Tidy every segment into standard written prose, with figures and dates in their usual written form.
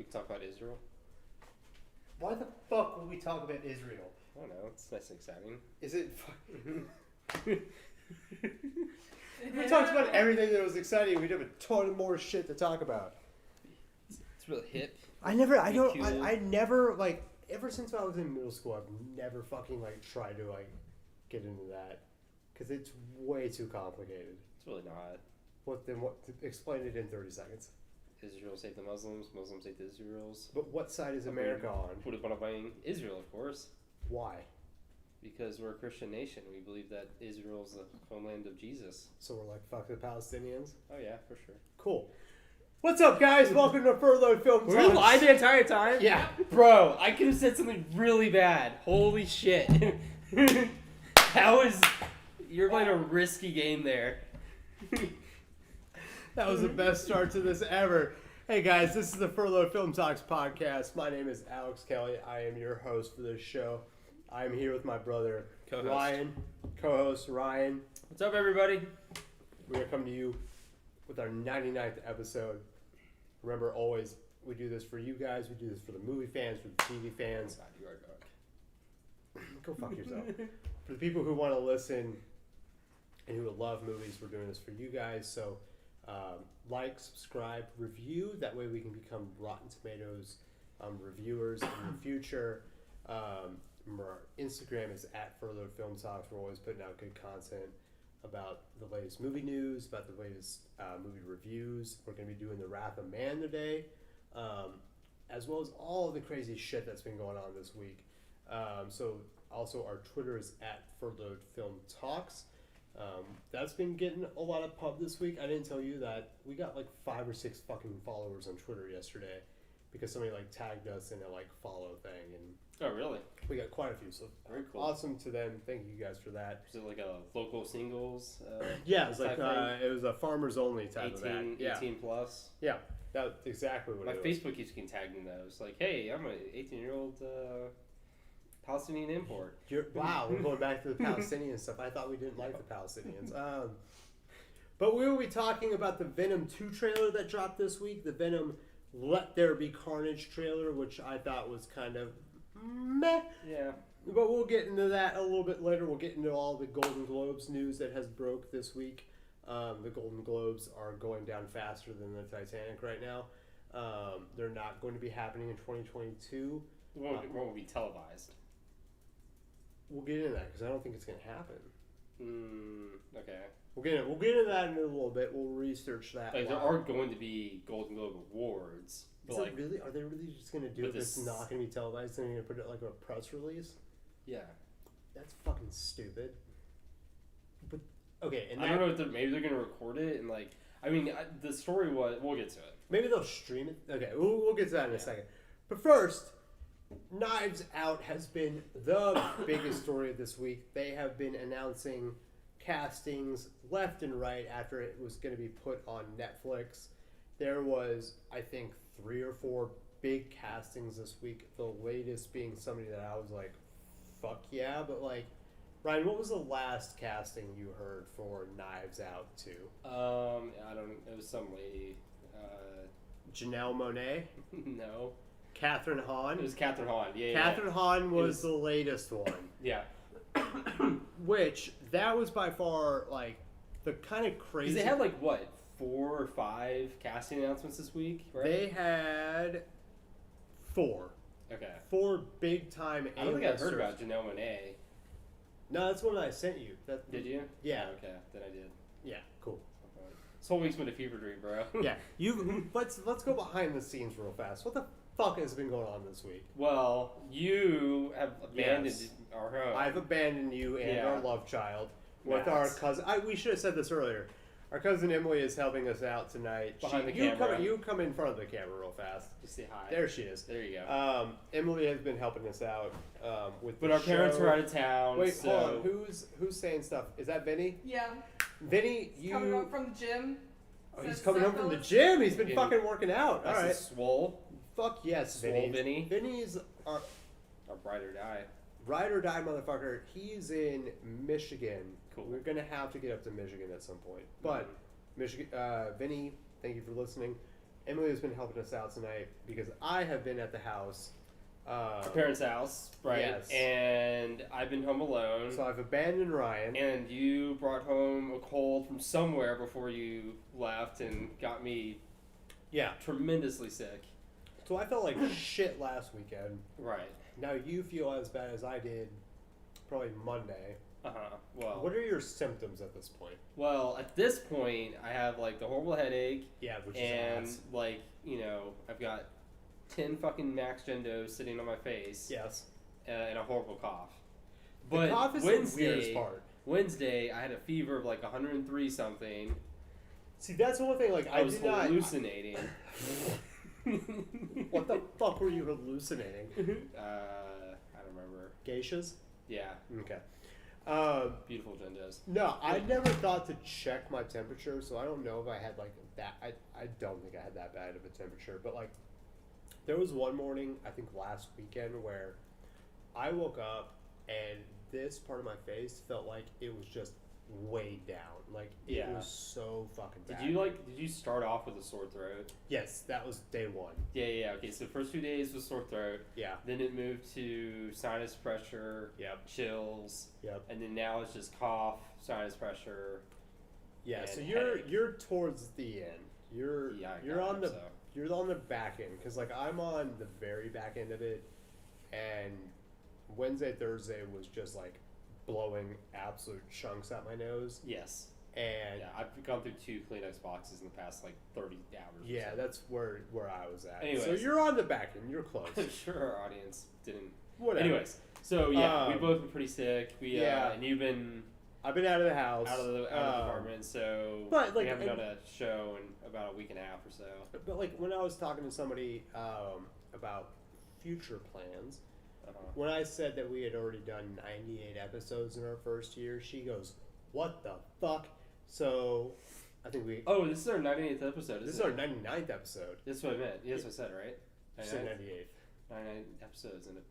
can talk about Israel. Why the fuck would we talk about Israel? I don't know. It's nice and exciting. Is it fucking... If we talked about everything that was exciting, we'd have a ton more shit to talk about. It's really hip. I never, like, ever since I was in middle school, I've never fucking, like, tried to, like, get into that. Because it's way too complicated. It's really not. Explain it in 30 seconds. Israel saved the Muslims. Muslims saved the Israels. But what side is America on? Put it on buying Israel, of course. Why? Because we're a Christian nation. We believe that Israel's the homeland of Jesus. So we're like, fuck the Palestinians? Oh, yeah, for sure. Cool. What's up, guys? Welcome to Furloughed Film Talks. Were you live the entire time? Yeah. Bro, I could have said something really bad. Holy shit. You're playing a risky game there. That was the best start to this ever. Hey guys, this is the Furloughed Film Talks podcast. My name is Alex Kelly. I am your host for this show. I am here with my brother, Co-host. Ryan. Co-host, Ryan. What's up, everybody? We're going to come to you with our 99th episode. Remember, always, we do this for you guys. We do this for the movie fans, for the TV fans. God, you are dark. Go fuck yourself. For the people who want to listen and who love movies, we're doing this for you guys. So, like, subscribe, review. That way we can become Rotten Tomatoes reviewers in the future. Remember, our Instagram is at Furloughed Film Talks. We're always putting out good content about the latest movie news, about the latest movie reviews. We're going to be doing The Wrath of Man today, as well as all of the crazy shit that's been going on this week. So, also, our Twitter is at Furloughed Film Talks. That's been getting a lot of pub this week. I didn't tell you that we got like 5 or 6 fucking followers on Twitter yesterday because somebody like tagged us in a like follow thing, and Oh, really? we got quite a few. So Very cool. Awesome to them. Thank you guys for that. Is it like a local singles? Yeah, it was like type it was a farmers only type 18, of that. Yeah, 18 plus. yeah, that's exactly what My it was. Facebook keeps getting tagged in those. Like, hey, I'm an 18-year-old Palestinian import. Wow, we're going back to the Palestinian stuff. I thought we didn't like the Palestinians. But we will be talking about the Venom 2 trailer that dropped this week. The Venom Let There Be Carnage trailer, which I thought was kind of meh. Yeah. But we'll get into that a little bit later. We'll get into all the Golden Globes news that has broke this week. The Golden Globes are going down faster than the Titanic right now. They're not going to be happening in 2022. It won't be televised. We'll get into that because I don't think it's going to happen. Okay. We'll get into that in a little bit. We'll research that. Like, there are going to be Golden Globe Awards. Is it really? Are they really just going to do it? It's not going to be televised. They're going to put it like a press release. Yeah. That's fucking stupid. But okay, and I don't know if maybe they're going to record it and like. I mean, the story was. We'll get to it. Maybe they'll stream it. Okay, we'll get to that in a second. But first, Knives Out has been the biggest story of this week. They have been announcing castings left and right after it was going to be put on Netflix. There was, I think, 3 or 4 big castings this week. The latest being somebody that I was like, fuck yeah. But like, Ryan, what was the last casting you heard for Knives Out 2? I don't. It was some lady. Janelle Monáe? No. Catherine Hahn? It was Catherine Hahn. Yeah. Catherine Hahn was the latest one. Yeah. Which, that was by far, like, the kind of crazy... Because they had, like, what, 4 or 5 casting announcements this week, right? They had 4. Okay. 4 big-time I don't think I heard about Janelle Monáe. No, that's one I sent you. Did you? Yeah. Oh, okay, then I did. Yeah, cool. This whole week's been a fever dream, bro. Yeah. Let's go behind the scenes real fast. What the fuck has been going on this week? Well, you have abandoned our home. I've abandoned you and our love child with our cousin. We should have said this earlier. Our cousin Emily is helping us out tonight. Behind the camera. You come in front of the camera real fast. Just say hi. There she is. There you go. Emily has been helping us out with But the our parents show. were out of town. Wait, so... hold on. Who's saying stuff? Is that Vinny? Yeah. Vinny, He's coming home from the gym. Oh, he's coming home from the gym. He's been fucking working out. All right. Swole. Fuck yes, Swole Vinny. Vinny's our ride or die. Ride or die motherfucker. He's in Michigan. Cool. We're gonna have to get up to Michigan at some point. But Michigan, Vinny, thank you for listening. Emily has been helping us out tonight because I have been at the house. Her parents' house, right? Yes. And I've been home alone. So I've abandoned Ryan. And you brought home a cold from somewhere before you left and got me tremendously sick. So I felt like shit last weekend. Right. Now you feel as bad as I did probably Monday. Well, what are your symptoms at this point? Well, at this point, I have like the horrible headache. Yeah, which and is ass. Like, you know, I've got 10 fucking Max Gendos sitting on my face. Yes. And a horrible cough. The cough is the weirdest part. Wednesday, I had a fever of like 103 something. See, that's one thing. Like, I was hallucinating. What the fuck were you hallucinating? I don't remember. Geishas? Yeah. Okay. Beautiful Gendos. No, I never thought to check my temperature, so I don't know if I had like that. I don't think I had that bad of a temperature, but like there was one morning, I think last weekend, where I woke up and this part of my face felt like it was just way down. Like it was so fucking bad. Did you start off with a sore throat? Yes, that was day one. Yeah. Okay, so the first 2 days was sore throat. Yeah. Then it moved to sinus pressure. Yep. Chills. Yep. And then now it's just cough, sinus pressure. Yeah. So headache. you're towards the end. You're on the back end, because like I'm on the very back end of it, and Wednesday, Thursday was just like blowing absolute chunks out my nose. Yes. And I've gone through 2 Kleenex boxes in the past like 30 hours. Yeah, that's where I was at. Anyways. So you're on the back end. You're close. I'm sure our audience didn't. Whatever. Anyways, so yeah, we've both been pretty sick. And you've been. I've been out of the house, out of the apartment. So but like, we haven't done a show in about a week and a half or so. But like when I was talking to somebody about future plans. When I said that we had already done 98 episodes in our first year, she goes, "What the fuck?" So, I think we... Oh, this is our 98th episode, This is our 99th episode. That's what I meant. Yes, I said, right? You said 98. 99 episodes in the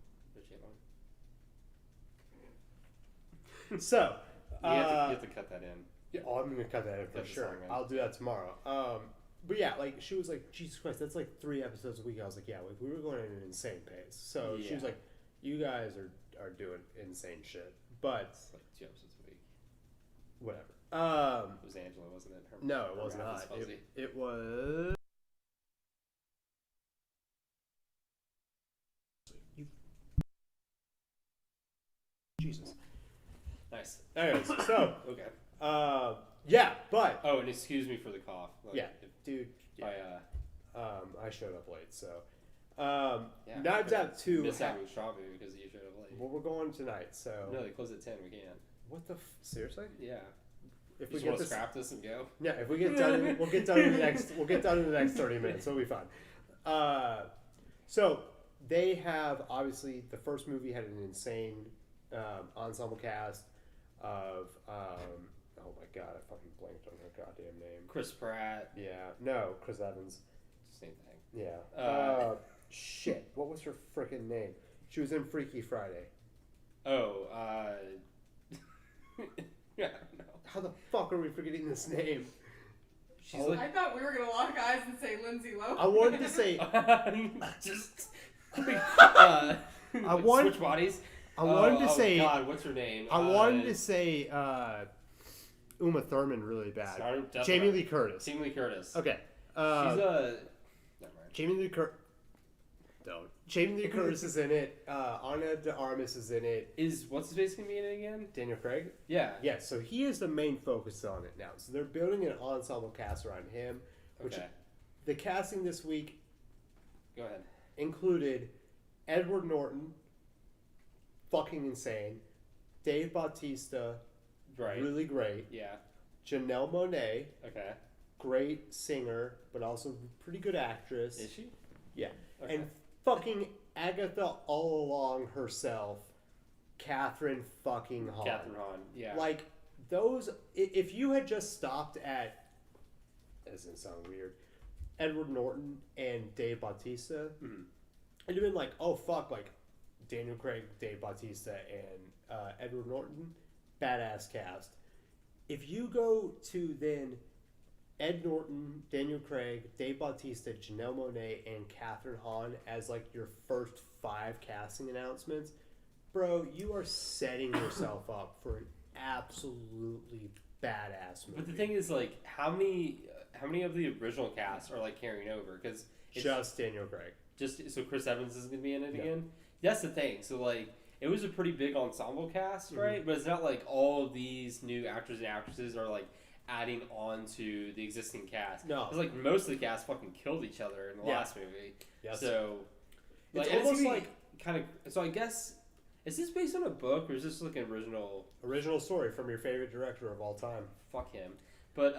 channel. So... you have to cut that in. Yeah, I'm going to cut that in for sure. I'll do that tomorrow. But yeah, like, she was like, Jesus Christ, that's like 3 episodes a week. I was like, yeah, we were going at an insane pace. So, she was like, you guys are doing insane shit. But... It's like 2 episodes a week. Whatever. It was Angela, wasn't it? No, it was not. It was... Jesus. Nice. Anyways, so... Okay. Yeah, but... Oh, and excuse me for the cough. Like, yeah, dude. Yeah. I showed up late, so... Knives Out 2... Missed out with strawberry because you showed up late. Well, we're going tonight, so... No, they close at 10. We can't. What the... Seriously? Yeah. If we want to scrap this and go. Yeah, if we get done, we'll get done in the next. We'll get done in the next 30 minutes. It'll be fine. So they have obviously the first movie had an insane ensemble cast of. Oh my god, I fucking blanked on her goddamn name. Chris Pratt. Yeah, no, Chris Evans. Same thing. Yeah. Shit, what was her freaking name? She was in Freaky Friday. Oh. Yeah, I don't know. How the fuck are we forgetting this name? She's like, I thought we were gonna lock eyes and say Lindsay Lohan. I wanted to say just. I wanted switch bodies. I wanted to say. God, what's her name? I wanted to say Uma Thurman really bad. Jamie Lee Curtis. Jamie Lee Curtis. Okay. She's a. Never mind. Jamie Lee Curtis. Don't. Jamie Lee Curtis is in it. Ana de Armas is in it. Is what's his face gonna be in it again? Daniel Craig. Yeah. Yeah. So he is the main focus on it now. So they're building an ensemble cast around him. Which the casting this week. Go ahead. Included Edward Norton. Fucking insane. Dave Bautista. Right. Really great. Yeah. Janelle Monáe. Okay. Great singer, but also pretty good actress. Is she? Yeah. Okay. And fucking Agatha all along herself, Catherine fucking Hahn. Catherine Hahn, yeah. Like, those, if you had just stopped at, that doesn't sound weird, Edward Norton and Dave Bautista, it'd have been like, oh fuck, like, Daniel Craig, Dave Bautista, and Edward Norton, badass cast. If you go to then Ed Norton, Daniel Craig, Dave Bautista, Janelle Monáe, and Kathryn Hahn as like your first 5 casting announcements, bro, you are setting yourself up for an absolutely badass movie. But the thing is, like, how many of the original cast are like carrying over? Because just Daniel Craig. Just so Chris Evans is going to be in it again. That's the thing. So like, it was a pretty big ensemble cast, right? Mm-hmm. But it's not like all of these new actors and actresses are like adding on to the existing cast. No, it's like most of the cast fucking killed each other in the last movie. Yes. So like, it's almost like kind of. So I guess, is this based on a book or is this like an original story from your favorite director of all time? Fuck him. But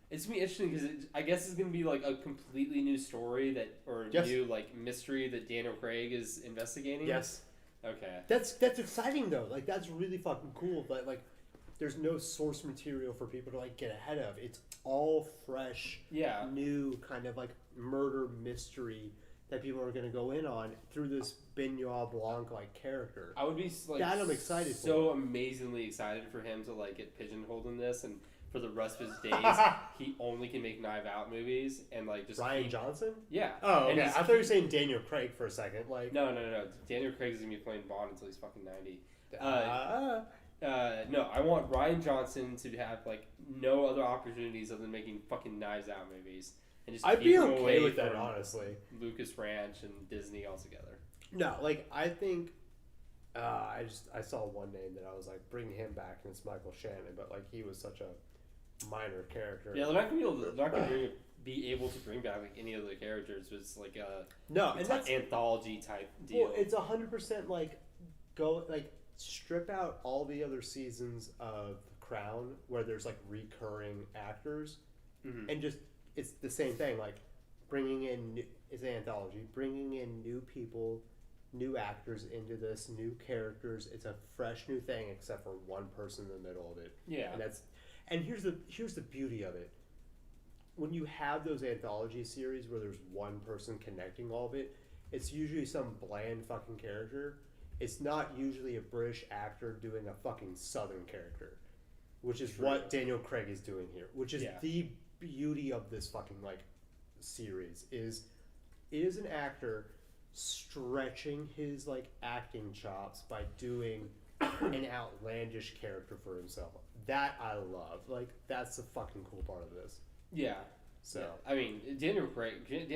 it's gonna be interesting because I guess it's gonna be like a completely new story new like mystery that Daniel Craig is investigating. Yes. Okay. That's exciting though. Like that's really fucking cool. But like, there's no source material for people to like get ahead of. It's all fresh, new kind of like murder mystery that people are gonna go in on through this Benoit Blanc like character. I would be like that I'm excited for. So amazingly excited for him to like get pigeonholed in this and. For the rest of his days, he only can make Knives Out movies and like just Rian Johnson. Yeah. Oh, okay. I thought you were saying Daniel Craig for a second. Like no. Daniel Craig's gonna be playing Bond until he's fucking 90. No, I want Rian Johnson to have like no other opportunities other than making fucking Knives Out movies and just I'd keep be him okay away with that, from honestly. Lucas Ranch and Disney altogether. No, like I think. I saw one name that I was like, bring him back, and it's Michael Shannon, but like he was such a minor character. Yeah, they're not gonna be able to bring back like any of the characters. It's like a anthology type deal. Well, it's 100% like go like strip out all the other seasons of Crown where there's like recurring actors, and just it's the same thing. Like bringing in it's an anthology, bringing in new people, new actors into this, new characters. It's a fresh new thing, except for one person in the middle of it. Yeah, and here's the beauty of it. When you have those anthology series where there's one person connecting all of it, it's usually some bland fucking character. It's not usually a British actor doing a fucking Southern character, which is what Daniel Craig is doing here. Which is the beauty of this fucking like series is an actor stretching his like acting chops by doing an outlandish character for himself. That I love. Like that's the fucking cool part of this. Yeah. So I mean, Daniel Craig could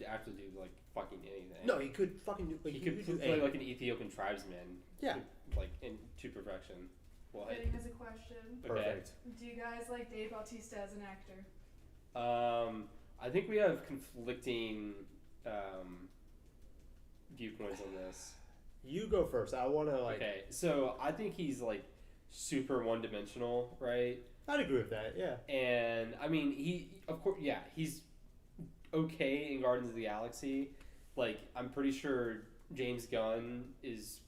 actually do like fucking anything. No, he could fucking do. Like, he could play like an Ethiopian tribesman. Yeah. Like to perfection. Well, Venom has a question. Okay. Perfect. Do you guys like Dave Bautista as an actor? I think we have conflicting viewpoints on this. You go first. I want to like. Okay, so I think he's like super one-dimensional, right? I'd agree with that. Yeah. And I mean, he's okay in Guardians of the Galaxy. Like, I'm pretty sure James Gunn is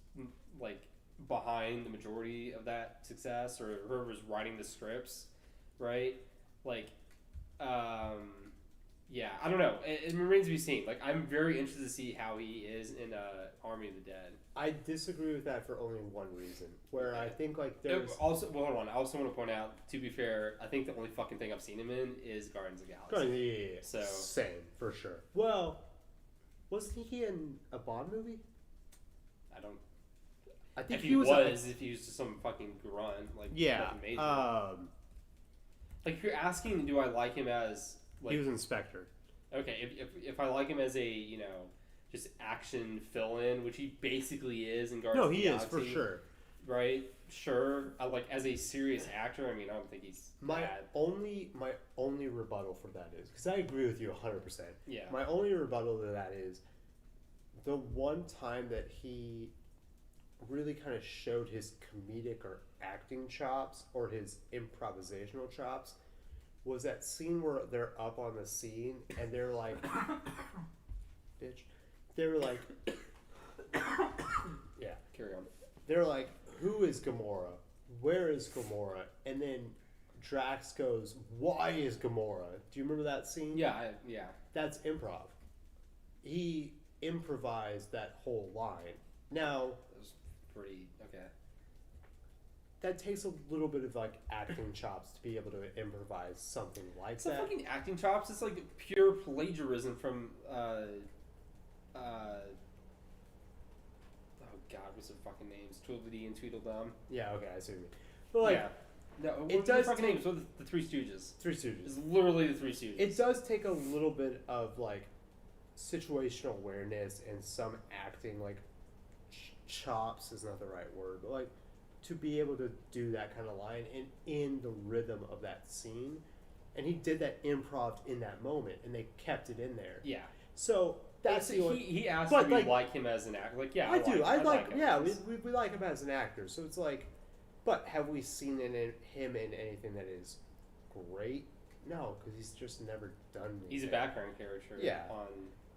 like behind the majority of that success, or whoever's writing the scripts, right? Like, yeah, I don't know. It remains to be seen. Like, I'm very interested to see how he is in Army of the Dead. I disagree with that for only one reason. Where I think like there's also. Well, hold on. I also want to point out. To be fair, I think the only fucking thing I've seen him in is Guardians of the Galaxy. Yeah. So same for sure. Well, wasn't he in a Bond movie? I think if he was just some fucking grunt, like major. Like if you're asking, do I like him as like he was Inspector? Okay, if I like him as a just action fill-in, which he basically is in Guardians of the Galaxy. No, he is for sure. Right? Sure. Like as a serious actor, I mean, I don't think he's my bad. only rebuttal for that is because I agree with you 100%. Yeah. My only rebuttal to that is the one time that he really kind of showed his comedic or acting chops or his improvisational chops was that scene where they're up on the scene and they're like, bitch. They were like, yeah. Carry on. They're like, who is Gamora? Where is Gamora? And then Drax goes, why is Gamora? Do you remember that scene? Yeah. That's improv. He improvised that whole line. Now, it was pretty okay. that takes a little bit of like acting chops to be able to improvise something like It's that. not fucking acting chops. It's like pure plagiarism from oh god, what's their fucking names? Tweedledee and Tweedledum. Yeah, okay, I see what you mean. But like, yeah. No, it what does the fucking take- names? What are the Three Stooges? Three Stooges. It's literally the Three Stooges. It does take a little bit of like situational awareness and some acting, like chops is not the right word, but like to be able to do that kind of line and in the rhythm of that scene. And he did that improv in that moment, and they kept it in there. Yeah. So that's the only. He asked but, if we like, like him as an actor. Like, yeah, I do. I like. him. Yeah, we like him as an actor. So it's like, but have we seen him in anything that is great? No, because he's just never done anything. He's a background character. Yeah.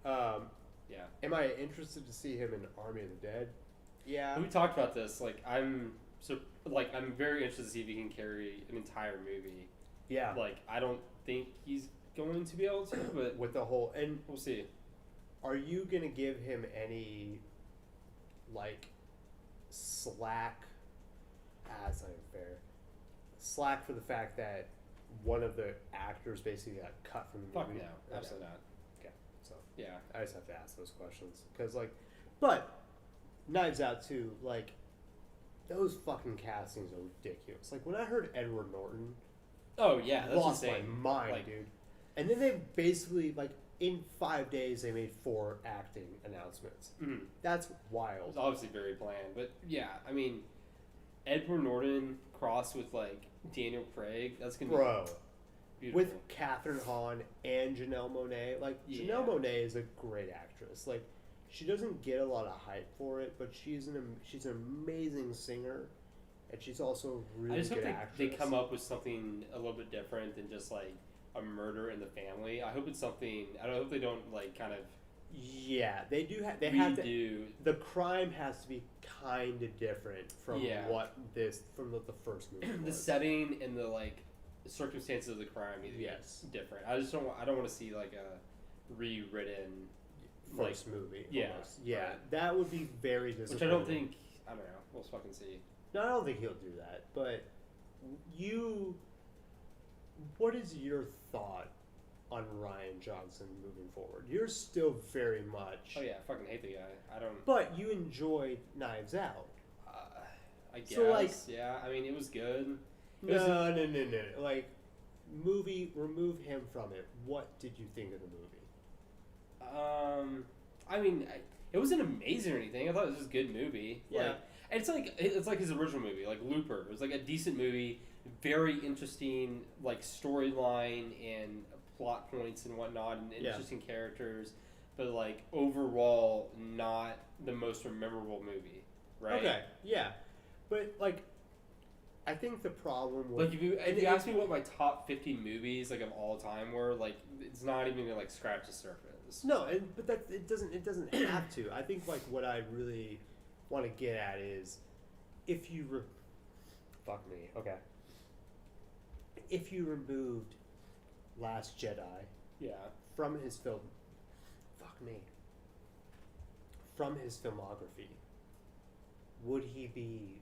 On. Yeah. Am I interested to see him in Army of the Dead? Yeah. We talked about this. Like, I'm very interested to see if he can carry an entire movie. Yeah. Like, I don't think he's going to be able to, but with the whole, and we'll see. Are you gonna give him any like slack? That's not even fair. Slack for the fact that one of the actors basically got cut from the Fuck movie. no, absolutely not. Okay, so Yeah. I just have to ask those questions because, like, but Knives Out too. Like, those fucking castings are ridiculous. Like when I heard Edward Norton, Oh yeah, that's lost insane. my mind, Like, dude. And then they basically like in 5 days they made 4 acting announcements. mhm. That's It wild. was obviously very bland, but yeah, I mean, Edward Norton crossed with like Daniel Craig. That's gonna Bro, be beautiful. with Catherine Hahn and Janelle Monáe. Like, Yeah. Janelle Monáe is a great actress. Like, she doesn't get a lot of hype for it, but she's an amazing singer, and she's also a really I just hope good they actress. come up with something a little bit different than just like a murder in the family. I hope it's something. I hope they don't like kind of Yeah, they do. They have to. redo. The crime has to be kind of different from Yeah. what the first movie The was. setting and the like circumstances of the crime need to be Yes. different. I don't want to see like a rewritten First movie. yeah, almost. Yeah, right. that would be very which disappointing. I don't think. I don't know. We'll fucking see. No, I don't think he'll do that. But what is your thought on Ryan Johnson moving forward? You're still very much. Oh yeah, I fucking hate the guy. I don't. But you enjoyed Knives Out. I guess. So, like- yeah. I mean, it was good. It No, was- no. Like, remove him from it. What did you think of the movie? I mean, it wasn't amazing or anything. I thought it was just a good movie. Yeah. Like, it's like his original movie, like Looper. It was like a decent movie, very interesting, like storyline and plot points and whatnot, and Yeah. interesting characters. But like overall, not the most memorable movie, right? Okay, yeah. But, like, I think the problem with... Like if you ask me what my top 50 movies like of all time were, like it's not even gonna like scratch the surface. No, but that it doesn't have to. I think like what I really want to get at is if you fuck me, okay. If you removed Last Jedi Yeah. from his film, from his filmography, would he be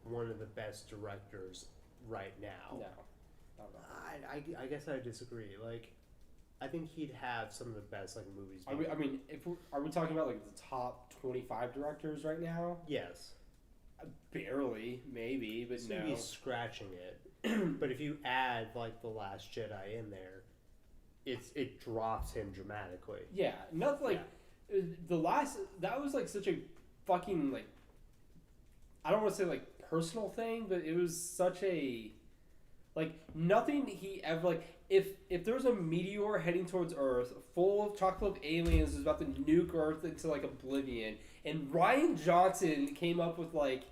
one of the best directors right now? No. Not at all. I guess I disagree. Like, I think he'd have some of the best like movies. I mean, are we talking about like the top 25 directors right now? Yes. Barely, maybe, but So no. you'd be scratching it. But if you add like the Last Jedi in there, it drops him dramatically. Yeah, nothing like the last. That was like such a fucking like. I don't want to say like personal thing, but it was such a like nothing he ever like. If there was a meteor heading towards Earth, full of chocolate aliens, was about to nuke Earth into like oblivion, and Ryan Johnson came up with like,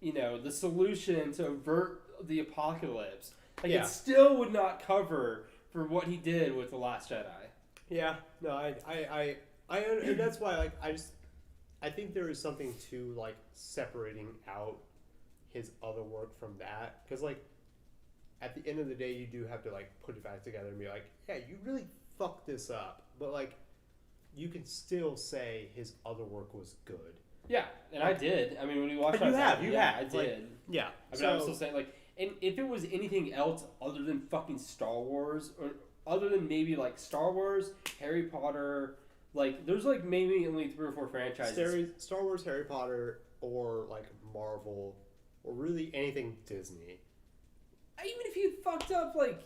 the solution to avert the apocalypse, like Yeah. it still would not cover for what he did with the Last Jedi. Yeah. No, I and that's why like I think there is something to like separating out his other work from that, because like at the end of the day you do have to like put it back together and be like, yeah, you really fucked this up, but like you can still say his other work was good. Yeah, and I did. I mean, when we watched But you it, have, I did. like, yeah. I mean, I'm still saying, like, and if it was anything else other than fucking Star Wars, or other than maybe, like, Star Wars, Harry Potter, like, there's, like, maybe only 3 or 4 franchises. Star Wars, Harry Potter, or, like, Marvel, or really anything Disney. Even if you fucked up, like,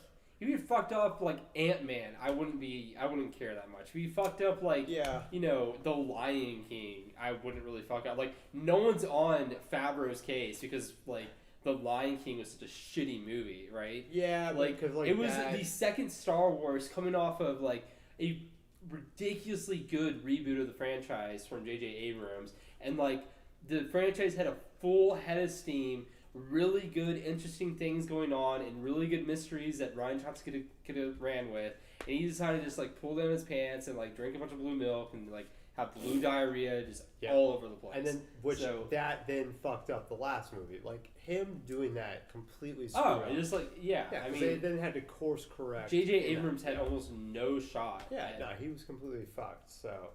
Ant-Man, I wouldn't care that much. If you fucked up, like, you know, The Lion King, I wouldn't really fuck up. Like, no one's on Favreau's case because, like, The Lion King was such a shitty movie, right? Yeah, like, because, like, it was the second Star Wars coming off of, like, a ridiculously good reboot of the franchise from J.J. Abrams, and, like, the franchise had a full head of steam, really good, interesting things going on, and really good mysteries that Rian Johnson could have ran with, and he decided to just, like, pull down his pants and, like, drink a bunch of blue milk and, like, have blue diarrhea just all over the place. And then, that then fucked up the last movie. Like, him doing that completely screwed up. Just, like, I mean, they then had to course correct. J.J. Abrams had almost no shot. Yeah, no, he was completely fucked, so.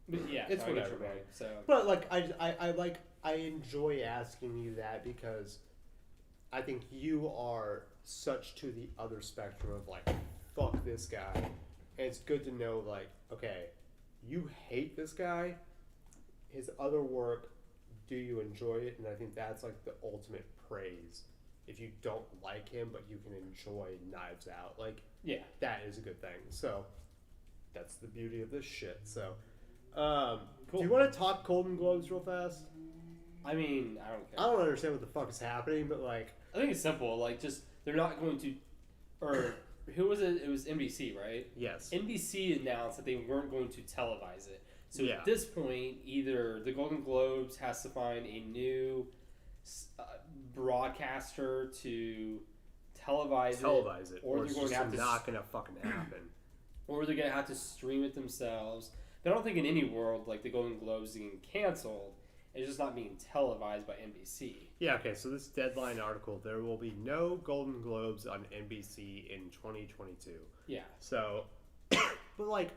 But yeah, it's whatever, man. So. But, like, I enjoy asking you that because I think you are such to the other spectrum of, like, fuck this guy. And it's good to know, like, okay, you hate this guy, his other work, do you enjoy it? And I think that's, like, the ultimate praise. If you don't like him, but you can enjoy Knives Out, like, that is a good thing. So, that's the beauty of this shit. So, cool. Do you want to talk Golden Globes real fast? I mean, I don't care. I don't understand what the fuck is happening, but, like, I think it's simple. Like, just, they're not going to, or who was it? It was NBC, right? Yes. NBC announced that they weren't going to televise it. So at this point, either the Golden Globes has to find a new broadcaster to televise it, or they're going to have to not going to fucking happen, or they're going to have to stream it themselves. But I don't think in any world, like, the Golden Globes is getting canceled. It's just not being televised by NBC. Yeah, okay, so this Deadline article, there will be no Golden Globes on NBC in 2022. Yeah. So, but, like,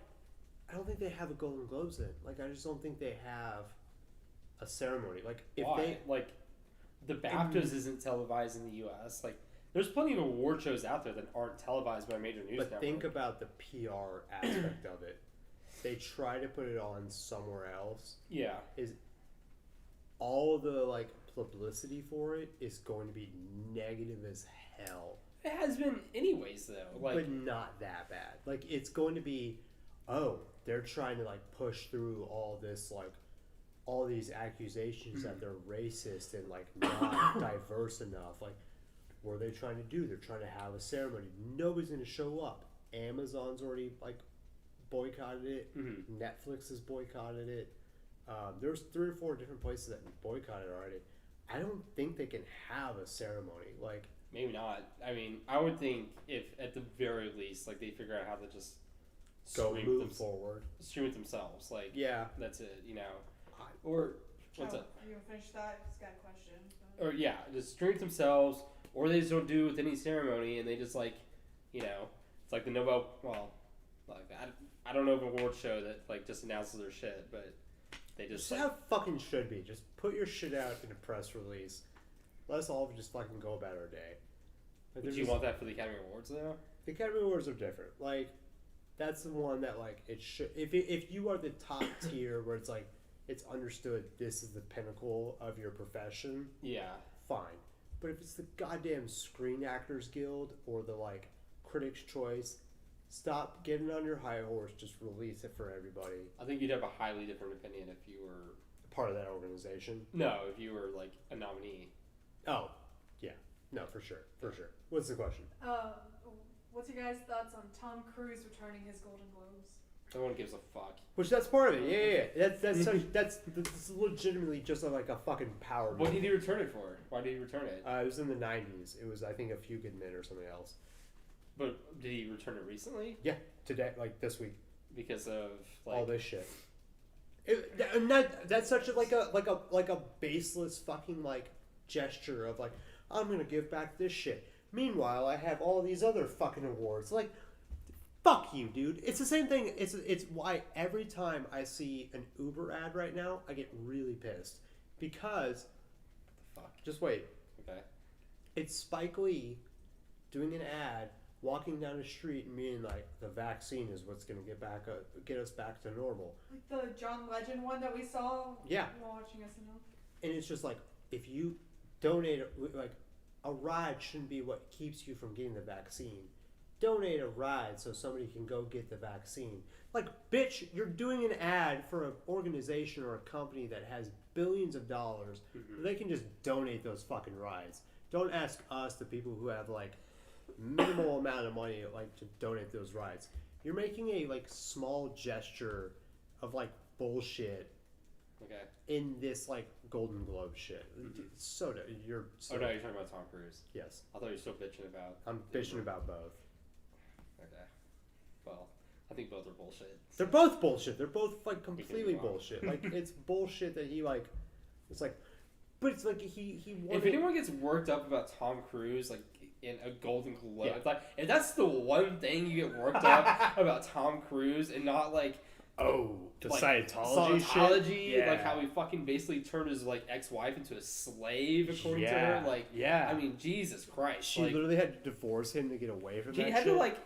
I don't think they have a Golden Globes in. Like, I just don't think they have a ceremony. Like, if Why? Like, the BAFTAs isn't televised in the U.S. Like, there's plenty of award shows out there that aren't televised by a major news network. But think about the PR aspect of it. They try to put it on somewhere else. Yeah. All the, like, publicity for it is going to be negative as hell. It has been anyways, though. Like, but not that bad. Like, it's going to be, they're trying to, like, push through all this, like, all these accusations that they're racist and, like, not diverse enough. Like, what are they trying to do? They're trying to have a ceremony. Nobody's going to show up. Amazon's already, like, boycotted it. Mm-hmm. Netflix has boycotted it. There's 3 or 4 different places that boycotted already. I don't think they can have a ceremony. Like, maybe not. I mean, I would think if at the very least, like, they figure out how to just move forward, stream it themselves. Like, that's it. You know, or what's up? Are you gonna finish that? Just got a question. Or just stream it themselves, or they just don't do it with any ceremony, and they just, like, you know, it's like the Nobel. Well, like, I don't know of an award show that, like, just announces their shit, but. They just how it fucking should be. Just put your shit out in a press release. Let us all just fucking go about our day. Like, would you want that for the Academy Awards, though? The Academy Awards are different. Like, that's the one that, like, it should. If you are the top tier, where it's like it's understood this is the pinnacle of your profession. Yeah. Fine. But if it's the goddamn Screen Actors Guild or the, like, Critics' Choice. Stop getting on your high horse. Just release it for everybody. I think you'd have a highly different opinion if you were part of that organization. No, if you were, like, a nominee. Oh, yeah, no, for sure. What's the question? What's your guys' thoughts on Tom Cruise returning his Golden Globes? No one gives a fuck. Which that's part of it. Yeah. That's legitimately just like a fucking power. What did he return it for? Why did he return it? It was in the 90s. It was, I think, A Few Good Men or something else. But did he return it recently? Yeah, today, like this week. Because of, like, all this shit. That's such like a baseless fucking, like, gesture of, like, I'm gonna give back this shit. Meanwhile, I have all these other fucking awards. Like, fuck you, dude. It's the same thing. It's why every time I see an Uber ad right now, I get really pissed because Fuck. just wait. Okay. It's Spike Lee doing an ad, walking down the street and being like, "The vaccine is what's going to get us back to normal." Like the John Legend one that we saw. Yeah. While watching SNL. And it's just like, if you donate, like, a ride shouldn't be what keeps you from getting the vaccine. Donate a ride so somebody can go get the vaccine. Like, bitch, you're doing an ad for an organization or a company that has billions of dollars. Mm-hmm. They can just donate those fucking rides. Don't ask us, the people who have, like, minimal amount of money, like, to donate those rides. You're making a, like, small gesture of, like, bullshit. Okay. In this, like, Golden Globe shit. It's so you're so, Oh no, you're talking about Tom Cruise. yes. I thought you were still bitching about. I'm bitching about both. Okay. Well, I think both are bullshit. They're both bullshit. They're both, like, completely wrong. bullshit. Like, it's bullshit that he, like, it's like, but it's like he wanted. If anyone gets worked up about Tom Cruise, like in a Golden Globe, Yeah. if that's the one thing you get worked up about Tom Cruise, and not like the like, Scientology shit? like how he fucking basically turned his like ex-wife into a slave according to Yeah. her, like Yeah. I mean Jesus Christ, She like, literally had to divorce him to get away from he that had shit. to like.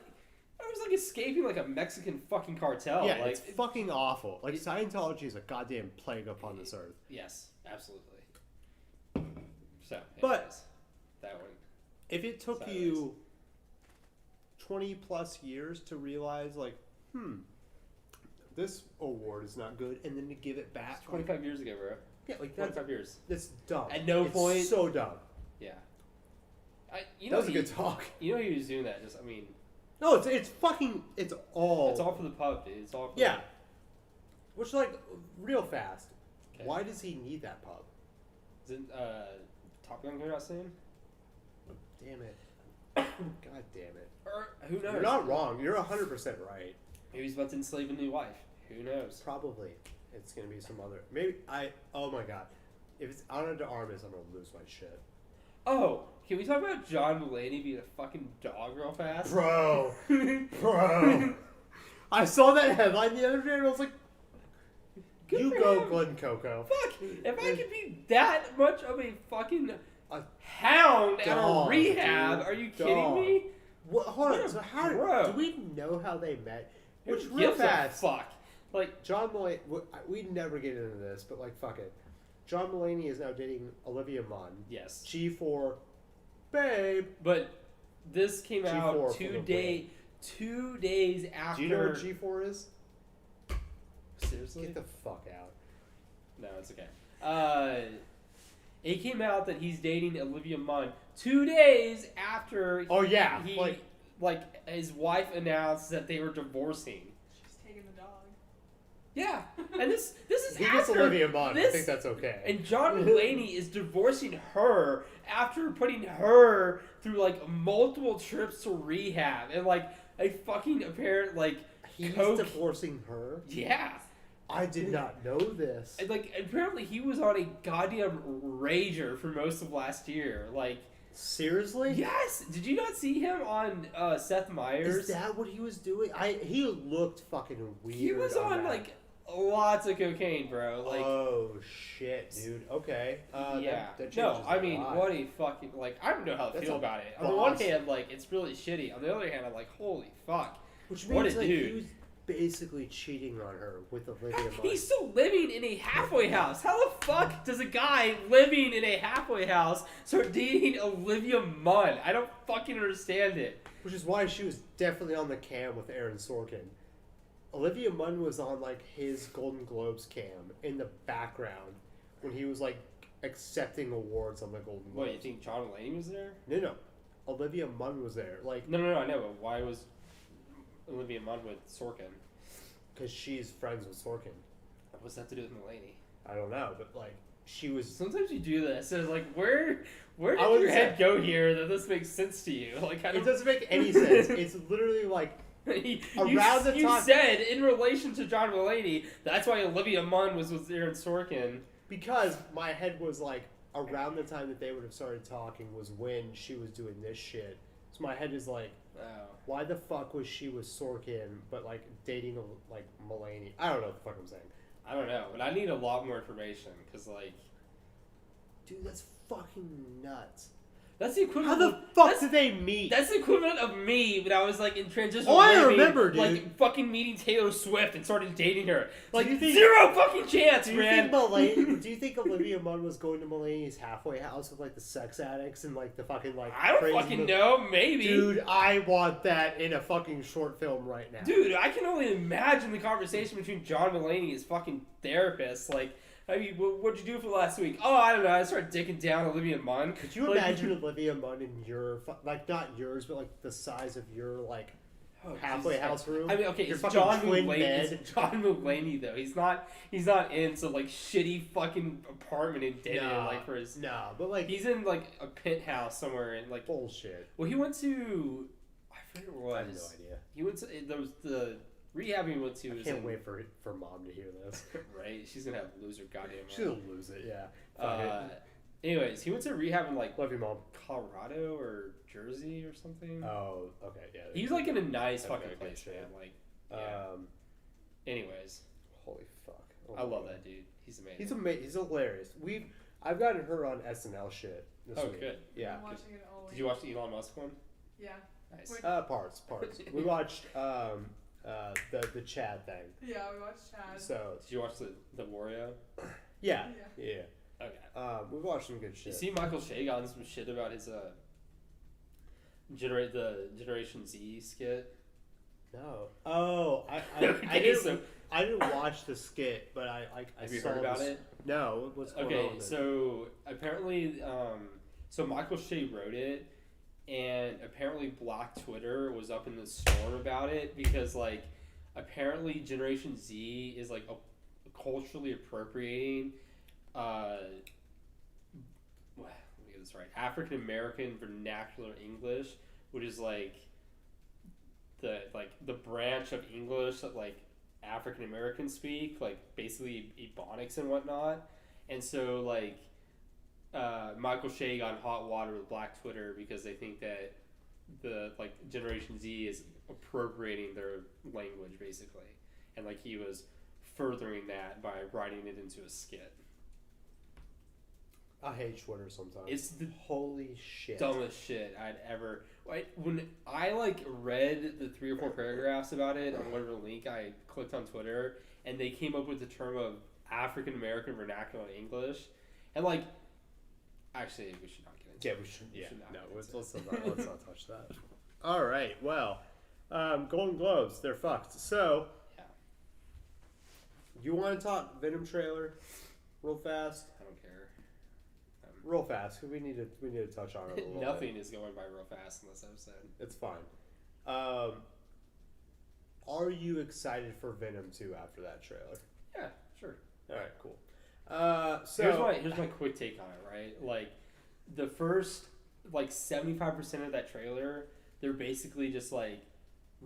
I was like escaping like a Mexican fucking cartel. Yeah, like, it's fucking awful. Like, Scientology is a goddamn plague upon this earth. Yes, absolutely. So, But- anyways, that one. If it took Sideways. you 20 plus years to realize, like, this award is not good, and then to give it back, 25 years ago, bro. yeah, like that's 25 years. dumb. At no It's point- so dumb. Yeah. You That know was a good talk. You know he was doing that. Just I mean, No, it's fucking, it's all for the pub, dude. It's all for yeah. Which, like, real fast. Okay. Why does he need that pub? Isn't Top Gun coming out soon? Damn it. God damn it. Or who knows? You're not wrong. You're 100% right. Maybe he's about to enslave a new wife. Who knows? Probably. It's gonna be some other. Oh my god. If it's Ana de Armas, I'm gonna lose my shit. Oh, can we talk about John Mulaney being a fucking dog real fast? Bro. Bro. I saw that headline the other day and I was like, Good you for go, him. Glen Coco. Fuck! If I could be that much of a fucking A hound at a dog, rehab, dude. are you kidding Dog. me? What, hold What on. a So how bro. do we know how they met? Which Who real gives a fast. fuck? Like, John Mulaney. We'd never get into this, but like fuck it. John Mulaney is now dating Olivia Munn. yes. G4, babe. But this came G4 out for the 2 days after. Do you know what G4 is? Seriously? Get the fuck out. No, it's okay. It came out that he's dating Olivia Munn 2 days after. Oh yeah, he, like his wife announced that they were divorcing. She's taking the dog. Yeah, and this is he after gets Olivia Munn. I this- think that's okay. And John Mulaney is divorcing her after putting her through like multiple trips to rehab and like a fucking apparent like He's coke. divorcing her. Yeah. I did not know this. And, like, apparently he was on a goddamn rager for most of last year. Like, Seriously? yes! Did you not see him on Seth Meyers? Is that what he was doing? He looked fucking weird. He was on, that. like, lots of cocaine, bro. Like, oh shit, dude. Okay. yeah. That No, changes I a mean, lot. what a fucking, like, I don't know how to That's feel a about it. On the one boss. hand, like, it's really shitty. On the other hand, I'm like, holy fuck. Which what means a like dude. he was basically cheating on her with Olivia Munn. He's still living in a halfway house. How the fuck does a guy living in a halfway house start dating Olivia Munn? I don't fucking understand it. Which is why she was definitely on the cam with Aaron Sorkin. Olivia Munn was on like his Golden Globes cam in the background when he was like accepting awards on the Golden Globes. What, you think John Mulaney was there? No. Olivia Munn was there, like No, I know, but why was Olivia Munn with Sorkin? because she's friends with Sorkin. What's that to do with Mulaney? I don't know, but like she was. Sometimes you do this, and it's like, where I did would your say- head go here that this makes sense to you? Like, I It don't. doesn't make any sense. It's literally like Around the you time- said in relation to John Mulaney, that's why Olivia Munn was with Aaron Sorkin. because my head was like around the time that they would have started talking was when she was doing this shit. So my head is like, Oh. Why the fuck was she with Sorkin, but like dating like Mulaney? I don't know what the fuck I'm saying. I don't know, but I need a lot more information because, like, Dude, that's fucking nuts. that's the equivalent. How the fuck did they meet? That's the equivalent of me when I was like in transition. Oh, I remember, dude. Like fucking meeting Taylor Swift and started dating her. Like Do you think- zero fucking chance, Do you man. do you think Olivia Munn was going to Mulaney's halfway house with like the sex addicts and like the fucking like I don't crazy fucking know. Maybe, Dude, I want that in a fucking short film right now. Dude, I can only imagine the conversation between John Mulaney and his fucking therapist. Like, I mean, what'd you do for last week? Oh, I don't know. I started dicking down Olivia Munn. Could you imagine Olivia Munn in your like not yours, but like the size of your like halfway Jesus. house room? I mean, okay, Your it's fucking John twin Mulaney. bed. It's John Mulaney though. He's not in some like shitty fucking apartment in Denton like for his. No, but like He's in like a penthouse somewhere in like. bullshit. Well, he went to. I forget where I it have was. no idea. He went to the rehab he went to. I was can't in, wait for mom to hear this. Right, she's gonna have loser goddamn. She'll lose it, yeah. Fuck it. Anyways, he went to rehab in like Love you, mom. Colorado or Jersey or something. Oh, okay, yeah. He was like in a nice Okay, fucking okay, place, shit. man. Like, yeah. Um, anyways, holy fuck. Oh I my love God. that dude. He's amazing. He's amazing. He's hilarious. I've gotten her on SNL shit this Oh, week. good. Yeah. I'm watching it all Did week. you watch the Elon Musk one? Yeah. Nice. Wait. Parts. We watched the Chad thing. Yeah, we watched Chad. So Did you watch the Wario? yeah. Yeah. Okay. We watched some good You shit. see Michael Shea got some shit about his Generation Z skit. No. Oh, Okay, so I didn't watch the skit, but I have you saw heard about this- it? No. What's going Okay, on? with it? so apparently, so Michael Shea wrote it, and apparently Black Twitter was up in the storm about it because, like, apparently Generation Z is like culturally appropriating. Let me get this right. African American vernacular English, which is like the branch of English that like African Americans speak, like basically Ebonics and whatnot. And so like Michael Shea got in hot water with Black Twitter because they think that the like Generation Z is appropriating their language basically, and like he was furthering that by writing it into a skit. I hate Twitter sometimes. It's the holy shit. dumbest shit I'd ever. When I like read the 3 or 4 paragraphs about it on whatever link I clicked on Twitter, and they came up with the term of African American vernacular English, and like, actually we should not get into. Yeah, we should. Yeah, should not no, get let's into let's not touch that. All right. Well, Golden Globes, they're fucked. So, Yeah. you want to talk Venom trailer, real fast? I don't care. Real fast, 'cause we need to touch on it a little Nothing bit. is going by real fast in this episode. It's fine. Are you excited for Venom 2 after that trailer? Yeah, sure. All right, cool. So Here's my quick take on it. Right, like the first like 75% of that trailer, they're basically just like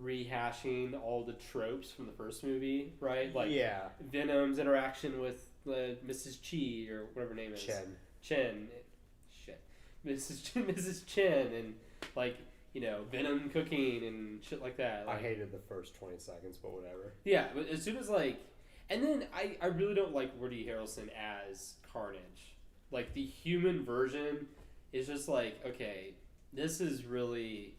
rehashing all the tropes from the first movie, right? Like yeah, Venom's interaction with Mrs. Chi or whatever her name is. Chen. Shit. Mrs. Chen and like, you know, Venom cooking and shit like that. Like, I hated the first 20 seconds, but whatever. yeah, but as soon as like, and then I really don't like Woody Harrelson as Carnage. Like the human version is just like, okay, this is really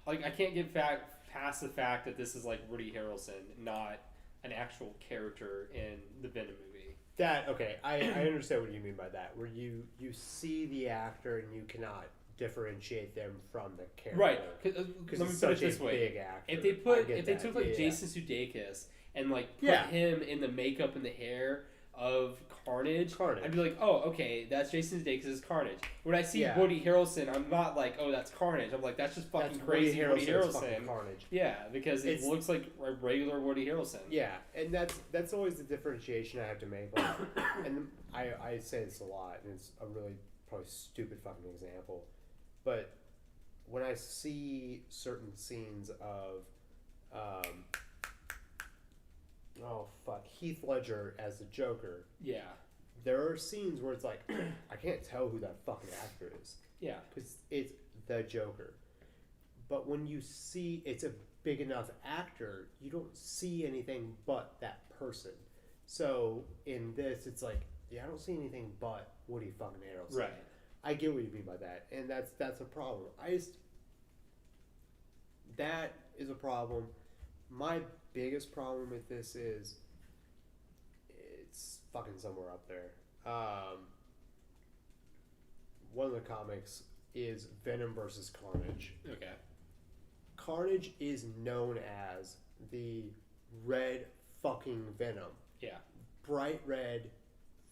like I can't get past the fact that this is like Woody Harrelson, not an actual character in the Venom movie. That okay, I understand what you mean by that. Where you see the actor and you cannot differentiate them from the character, Right? Because Let me it's put it such this a way: big actor. if they that. took like Yeah. Jason Sudeikis and like put Yeah. him in the makeup and the hair of Carnage, Carnage. I'd be like, oh, okay, that's Jason Sudeikis as Carnage. When I see Yeah. Woody Harrelson, I'm not like, oh, that's Carnage. I'm like, that's just fucking That's crazy Woody Harrelson's Harrelson. fucking Carnage. Yeah, because it It's- looks like a regular Woody Harrelson. Yeah, and that's always the differentiation I have to make. Like, and I say this a lot, and it's a really probably stupid fucking example, but when I see certain scenes of, Heath Ledger as the Joker, Yeah. there are scenes where it's like I can't tell who that fucking actor is Yeah. because it's the Joker. But when you see it's a big enough actor, you don't see anything but that person. So in this, it's like, yeah, I don't see anything but Woody fucking Harrelson. Right. I get what you mean by that, and that's a problem. That is a problem. My biggest problem with this is it's fucking somewhere up there. One of the comics is Venom versus Carnage. Okay. Carnage is known as the red fucking Venom. Yeah. Bright red,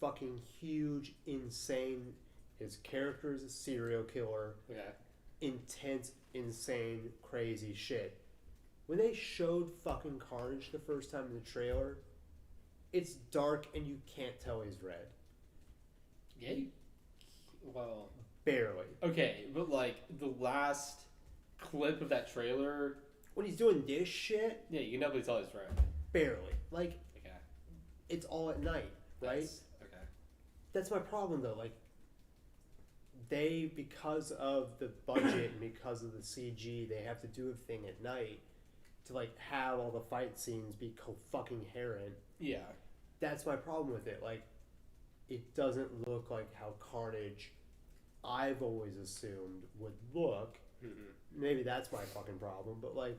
fucking huge, insane. His character is a serial killer. Okay. Intense, insane, crazy shit. When they showed fucking Carnage the first time in the trailer, it's dark and you can't tell he's red. Yeah. Well. Barely. Okay, but like the last clip of that trailer, when he's doing this shit, yeah, you can definitely tell he's red. Barely. Like, Okay. it's all at night, right? Okay. That's my problem though. Like, they, because of the budget and because of the CG, they have to do everything at night to like have all the fight scenes be fucking coherent. Yeah. That's my problem with it. Like, it doesn't look like how Carnage I've always assumed would look. Mm-hmm. Maybe that's my fucking problem, but like,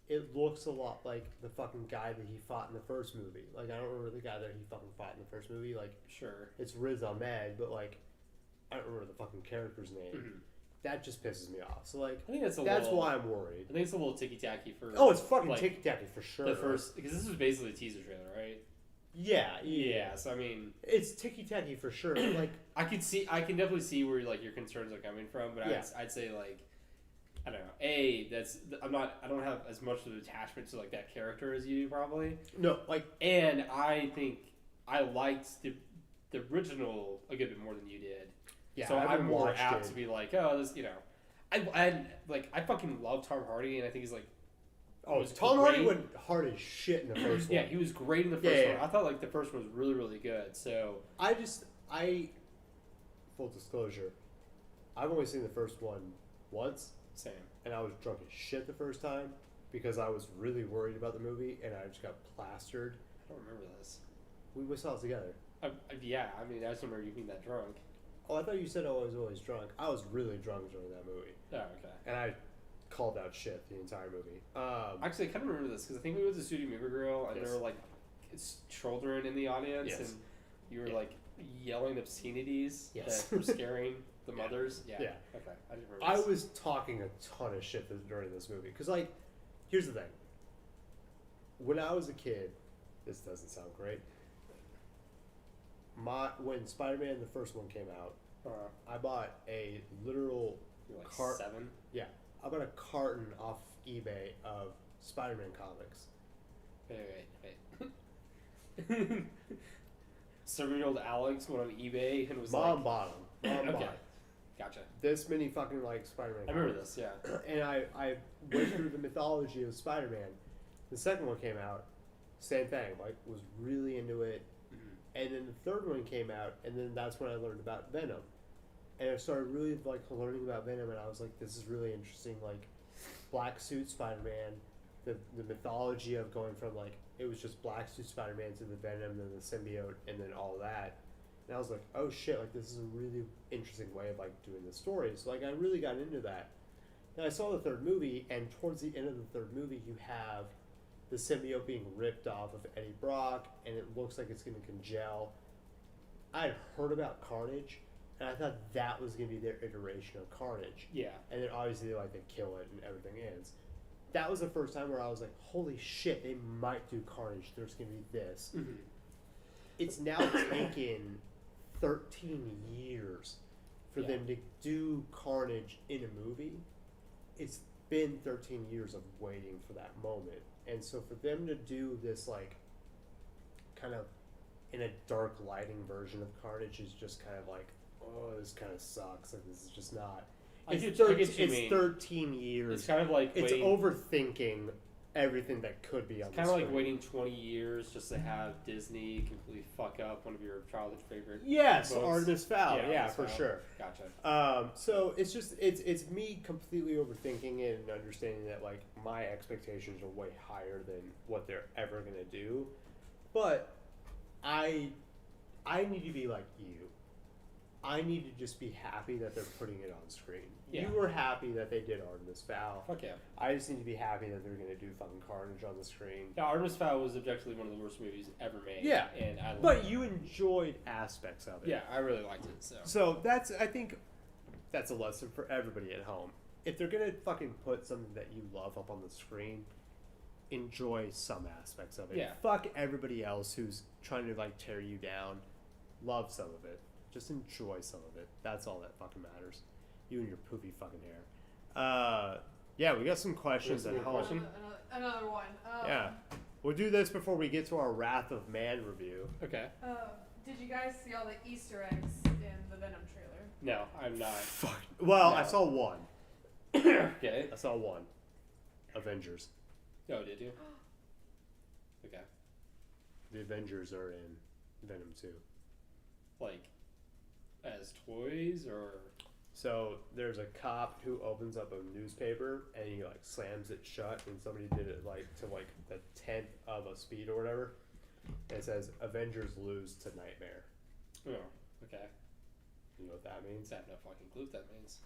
it looks a lot like the fucking guy that he fought in the first movie. Like, I don't remember the guy that he fucking fought in the first movie. Like, Sure. it's Riz Ahmed, but like, I don't remember the fucking character's name. Mm-hmm. That just pisses me off. So like, I think that's that's little, why I'm worried. I think it's a little ticky tacky for. Oh, it's fucking like, ticky-tacky for sure. the first, because this was basically a teaser trailer, right? Yeah. Yeah. So I mean, it's ticky-tacky for sure. But like, I can definitely see where like your concerns are coming from, but Yeah. I'd say like, I don't know. I don't have as much of an attachment to like that character as you do probably, no, like, and I think I liked the original a good bit more than you did. yeah. So I haven't I'm more watched apt it. to be like, oh, this, I fucking love Tom Hardy, and I think he's like, Oh, was Tom Hardy great. went hard as shit in the first one. Yeah, he was great in the first Yeah, one. yeah. I thought like the first one was really, really good. So Full disclosure, I've only seen the first one once, same. and I was drunk as shit the first time because I was really worried about the movie, and I just got plastered. I don't remember this. We saw it together. Yeah, I mean, I just remember you being that drunk. Oh, I thought you said I was always drunk. I was really drunk during that movie, Oh, okay. and I called out shit the entire movie. Actually, I kind of remember this because I think we went to Studio Movie Grill and Yes. there were like children in the audience, Yes. and you were Yeah. like yelling obscenities Yes. that were scaring the Yeah. mothers. Yeah. Yeah. Okay. I didn't remember. I this. was talking a ton of shit during this movie because, like, here's the thing. When I was a kid, this doesn't sound great. When Spider-Man the first one came out, I bought a literal You're like cart. 7. I bought a carton off eBay of Spider-Man comics. Wait. 7-year-old Alex went on eBay and was Mom like, bought them. Mom Okay. bought "Gotcha." this many fucking like Spider-Man. I remember comics. this. Yeah. And I went through the mythology of Spider-Man. The second one came out, same thing. Like, was really into it. Mhm. And then the third one came out, and then that's when I learned about Venom. And I started really like learning about Venom, and I was like, this is really interesting. Like, black suit Spider-Man, the mythology of going from like, it was just black suit Spider-Man to the Venom, then the symbiote, and then all that. And I was like, oh shit, like this is a really interesting way of like doing the story. So like I really got into that. And I saw the third movie, and towards the end of the third movie, you have the symbiote being ripped off of Eddie Brock, and it looks like it's going to congeal. I had heard about Carnage, and I thought that was going to be their iteration of Carnage. Yeah. And then obviously like they kill it and everything ends. That was the first time where I was like, holy shit, they might do Carnage. There's going to be this. Mm-hmm. It's now taken 13 years for Yeah. them to do Carnage in a movie. It's been 13 years of waiting for that moment. And so for them to do this, like, kind of in a dark lighting version of Carnage is just kind of like, oh, this kind of sucks. Like, this is just not. I It's, get what you it's mean. 13 years. It's kind of like It's waiting. overthinking everything that could be on the Kind screen. of like waiting 20 years just to have Disney completely fuck up one of your childhood favorite. Yes, books. Artemis Fowl. Yeah, Yeah, Artemis for Fowl. sure. Gotcha. So it's just it's me completely overthinking it and understanding that like my expectations are way higher than what they're ever gonna do, but I need to be like you. I need to just be happy that they're putting it on screen. Yeah. You were happy that they did Artemis Fowl. Fuck yeah. I just need to be happy that they're gonna do fucking Carnage on the screen. Yeah, Artemis Fowl was objectively one of the worst movies ever made. Yeah. And I loved But it. you enjoyed aspects of it. Yeah, I really liked it. So. So I think that's a lesson for everybody at home. If they're gonna fucking put something that you love up on the screen, enjoy some aspects of it. Yeah. Fuck everybody else who's trying to like tear you down. Love some of it. Just enjoy some of it. That's all that fucking matters. You and your poofy fucking hair. Yeah, we got some questions at Yes, home. question? Another one. Yeah. We'll do this before we get to our Wrath of Man review. Okay. Did you guys see all the Easter eggs in the Venom trailer? No, I'm not. Fuck. Well, No. I saw one. Okay. I saw one. Avengers. Oh, did you? Okay. The Avengers are in Venom 2. Like, as toys or? So there's a cop who opens up a newspaper and he like slams it shut, and somebody did it like to like the 10th of a speed or whatever. And it says Avengers lose to Nightmare. Oh, okay. You know what that means? I have no fucking clue what that means.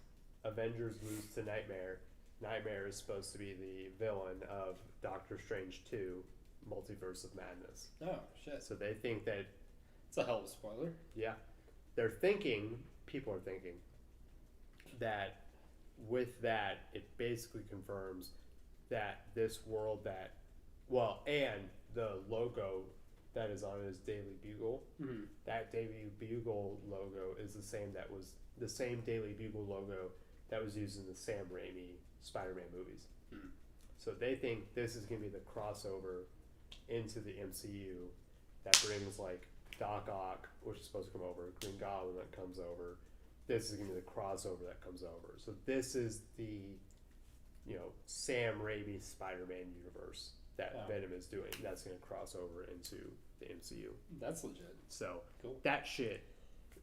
Avengers lose to Nightmare. Nightmare is supposed to be the villain of Doctor Strange 2, Multiverse of Madness. Oh, shit. So they think that, It's a hell of a spoiler. yeah, people are thinking that with that, it basically confirms that this world and the logo that is on his Daily Bugle, Mm-hmm. that Daily Bugle logo is the same Daily Bugle logo that was used in the Sam Raimi Spider-Man movies. Hmm. So they think this is going to be the crossover into the MCU that brings like Doc Ock, which is supposed to come over, Green Goblin that comes over. This is going to be the crossover that comes over. So this is the, Sam Raimi Spider-Man universe that Venom is doing. That's going to cross over into the MCU. That's legit. So Cool. that shit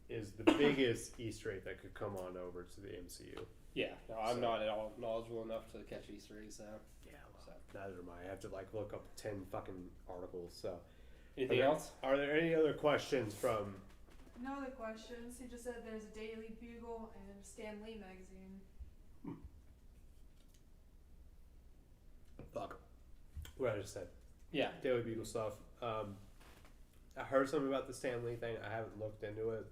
is the biggest Easter egg that could come on over to the MCU. Yeah, no, I'm So- not at all knowledgeable enough to catch Easter eggs. So. Yeah, well, neither am I. I have to like look up 10 fucking articles. So Anything Okay. else? Are there any other questions from? No other questions. He just said there's a Daily Bugle and a Stan Lee magazine. Fuck. What I just said. Yeah. Daily Bugle stuff. I heard something about the Stan Lee thing. I haven't looked into it.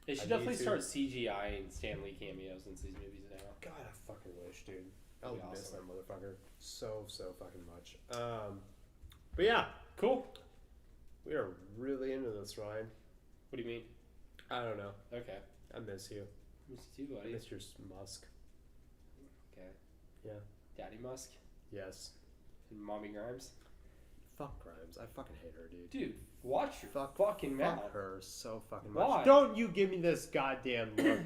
They should I need definitely to. start CGI-ing Stan Lee cameos into these movies now. God, I fucking wish, dude. I That'd would be miss awesome. that motherfucker so fucking much. But yeah, Cool. we are really into this, Ryan. What do you mean? I don't know. Okay. I miss you. Miss you too, I buddy. miss your musk. Okay. Yeah. Daddy Musk Yes. and Mommy Grimes. Fuck Grimes. I fucking hate her, dude. Dude, watch your fucking mouth. Fuck her so fucking Why? much. Don't you give me this goddamn look.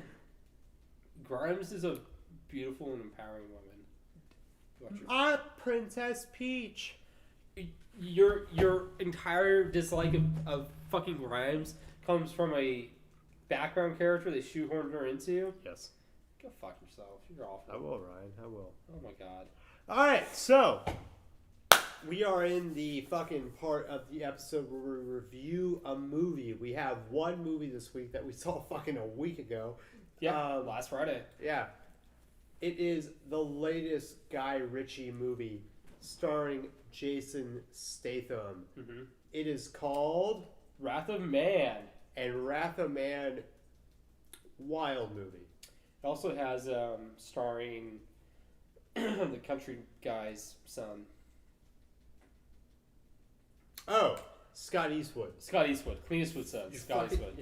Grimes is a beautiful and empowering woman. Watch your I'm Princess Peach. your entire dislike of fucking Grimes comes from a background character they shoehorned her into. Yes. Go fuck yourself. You're awful. I will, Ryan. I will. Oh my god. Alright, so we are in the fucking part of the episode where we review a movie. We have one movie this week that we saw fucking a week ago. Yeah, last Friday. Yeah. It is the latest Guy Ritchie movie starring Jason Statham. Mm-hmm. It is called Wrath of Man. And Wrath of Man, wild movie. It also has starring the country guy's son, Oh, Scott Eastwood. Scott Eastwood, Clint Eastwood's son, Scott Eastwood.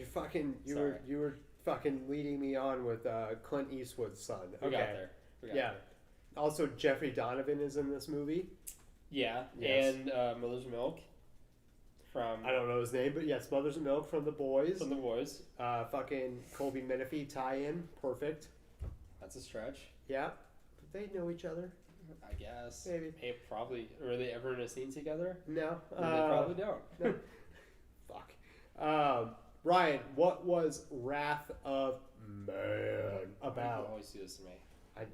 You were fucking leading me on with Clint Eastwood's son. We Okay. got there. We got Yeah. there. Also, Jeffrey Donovan is in this movie. Yeah, Yes. and Mother's Milk from I don't know his name, but yes, Mother's Milk from The Boys. from The Boys. Fucking Colby Menifee tie-in, perfect. That's a stretch. Yeah, but they know each other. I guess. Maybe. Hey, probably. Are they ever in a scene together? No. They probably don't. No. Fuck. Ryan, what was Wrath of Man You about? always do this to me.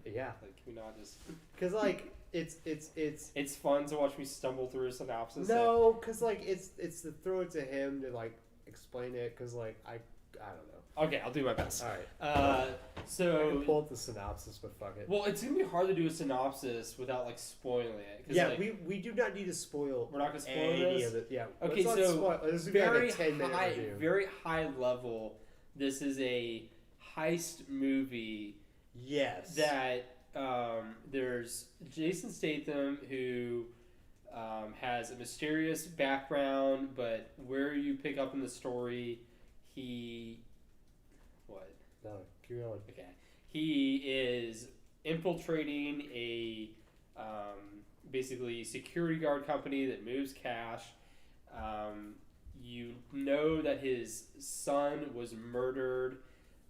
Yeah. Like, can we not just... Because, like, it's... It's fun to watch me stumble through a synopsis. No, because, like, it's to throw it to him to, like, explain it, because, like, I don't know. Okay, I'll do my best. All right. I So... can pull up the synopsis, but fuck it. Well, it's going to be hard to do a synopsis without, like, spoiling it. 'Cause, Yeah, like, we do not need to spoil we're not going to spoil any this? of it. Yeah. Okay, let's not so spoil. This is gonna be very like a 10-minute high, review. very high level. This is a heist movie Yes. that there's Jason Statham who has a mysterious background, but where you pick up in the story, No, keep going. Okay. He is infiltrating a basically security guard company that moves cash. You know that his son was murdered,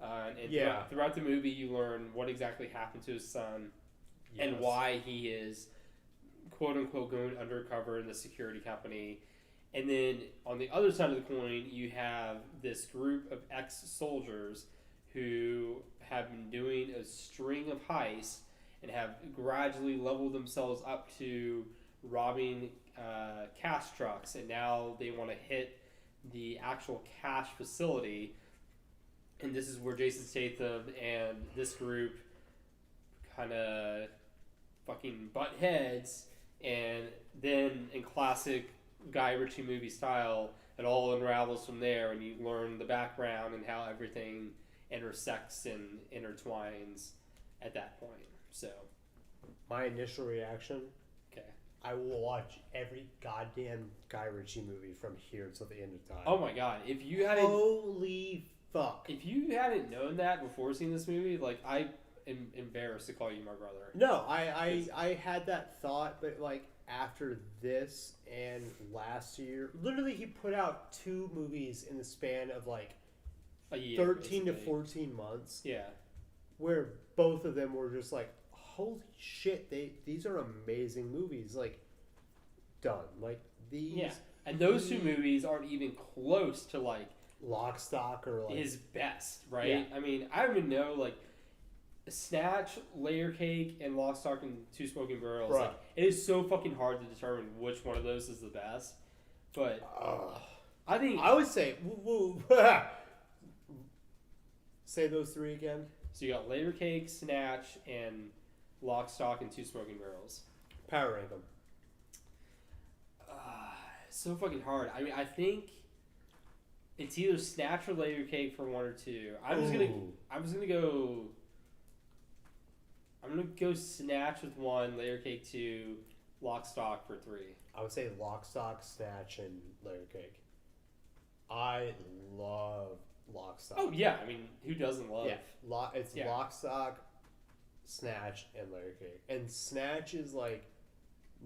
and Yeah. throughout the movie you learn what exactly happened to his son and Yes. why he is quote unquote going undercover in the security company. And then on the other side of the coin, you have this group of ex-soldiers who have been doing a string of heists and have gradually leveled themselves up to robbing cash trucks, and now they want to hit the actual cash facility. And this is where Jason Statham and this group kind of fucking butt heads, and then in classic Guy Ritchie movie style, it all unravels from there, and you learn the background and how everything intersects and intertwines at that point. So, My initial reaction, okay. I will watch every goddamn Guy Ritchie movie from here until the end of time. Oh my god, if you hadn't Holy fuck. known that before seeing this movie, like, I am embarrassed to call you my brother. No, I had that thought, but like after this and last year, literally he put out 2 movies in the span of like A year, 13 to basically. 14 months, Yeah. where both of them were just like, holy shit, these are amazing movies. Like, done. Like, these. Yeah. And those 2 movies aren't even close to, like, Lock, Stock, or like. his best, right? Yeah. I mean, I don't even know, like, Snatch, Layer Cake, and Lock, Stock, and Two Smoking Barrels. Right. Like, it is so fucking hard to determine which one of those is the best. But I think... I would say. Say those 3 again. So you got Layer Cake, Snatch, and Lock, Stock, and Two Smoking Barrels. Power rank them. So fucking hard. I mean, I think it's either Snatch or Layer Cake for 1 or 2. I'm just gonna go Snatch with 1, Layer Cake 2, Lock, Stock for 3. I would say Lock, Stock, Snatch, and Layer Cake. I love Lock, Stock. Oh yeah, I mean, who doesn't love? Yeah, it's Yeah. Lock, Stock, Snatch, and Layer Cake. And Snatch is like